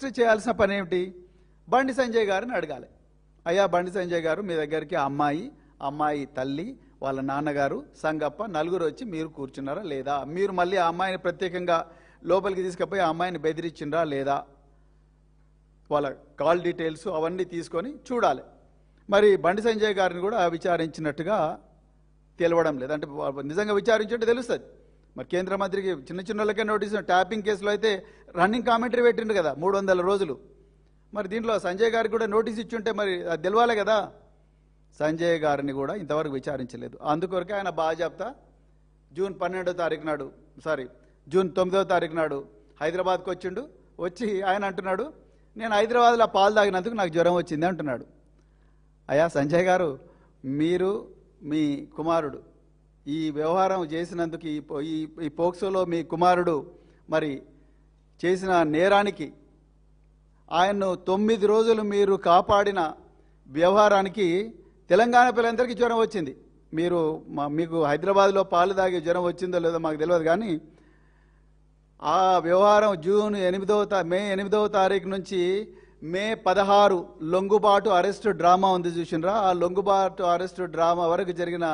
Next చేయాల్సిన పని ఏమిటి? బండి సంజయ్ గారిని అడగాలి. అయ్యా బండి సంజయ్ గారు, మీ దగ్గరికి అమ్మాయి తల్లి, వాళ్ళ నాన్నగారు, సంగప్ప నలుగురు వచ్చి మీరు కూర్చున్నారా లేదా? మీరు మళ్ళీ ఆ అమ్మాయిని ప్రత్యేకంగా లోపలికి తీసుకుపోయి ఆ అమ్మాయిని బెదిరించిండ్రా లేదా? వాళ్ళ కాల్ డీటెయిల్స్ అవన్నీ తీసుకొని చూడాలి. మరి బండి సంజయ్ గారిని కూడా విచారించినట్టుగా తెలవడం లేదు. అంటే నిజంగా విచారించుంటే తెలుస్తుంది. మరి కేంద్ర మంత్రికి చిన్న చిన్నలకే నోటీసు, ట్యాపింగ్ కేసులో అయితే రన్నింగ్ కామెంటరీ పెట్టిండు కదా 300 రోజులు. మరి దీంట్లో సంజయ్ గారికి కూడా నోటీస్ ఇచ్చుంటే మరి అది తెలవాలి కదా. సంజయ్ గారిని కూడా ఇంతవరకు విచారించలేదు. అందుకొరకే ఆయన బాజాప్తా జూన్ 9వ తారీఖు నాడు హైదరాబాద్కి వచ్చిండు. వచ్చి ఆయన అంటున్నాడు, నేను హైదరాబాద్లో పాలు తాగినందుకు నాకు జ్వరం వచ్చింది అంటున్నాడు. అయ్యా సంజయ్ గారు, మీరు మీ కుమారుడు ఈ వ్యవహారం చేసినందుకు ఈ పోక్సోలో మీ కుమారుడు మరి చేసిన నేరానికి ఆయన్ను 9 రోజులు మీరు కాపాడిన వ్యవహారానికి తెలంగాణ పిల్లలందరికీ జ్వరం వచ్చింది. మీకు హైదరాబాద్లో పాలు తాగి జ్వరం వచ్చిందో లేదో మాకు తెలియదు, కానీ ఆ వ్యవహారం మే 8వ తారీఖు నుంచి మే 16 లొంగుబాటు అరెస్టు డ్రామా ఉంది చూసినరా? ఆ లొంగుబాటు అరెస్టు డ్రామా వరకు జరిగిన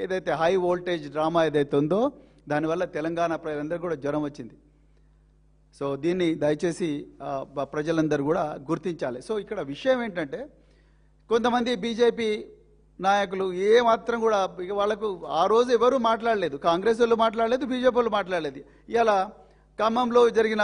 ఏదైతే హై వోల్టేజ్ డ్రామా ఏదైతే ఉందో దానివల్ల తెలంగాణ ప్రజలందరూ కూడా జ్వరం వచ్చింది. సో దీన్ని దయచేసి ప్రజలందరూ కూడా గుర్తించాలి. సో ఇక్కడ విషయం ఏంటంటే, కొంతమంది బీజేపీ నాయకులు ఏమాత్రం కూడా వాళ్ళకు ఆ రోజు ఎవరు మాట్లాడలేదు, కాంగ్రెస్ వాళ్ళు మాట్లాడలేదు, బీజేపీ వాళ్ళు మాట్లాడలేదు. ఇలా ఖమ్మంలో జరిగిన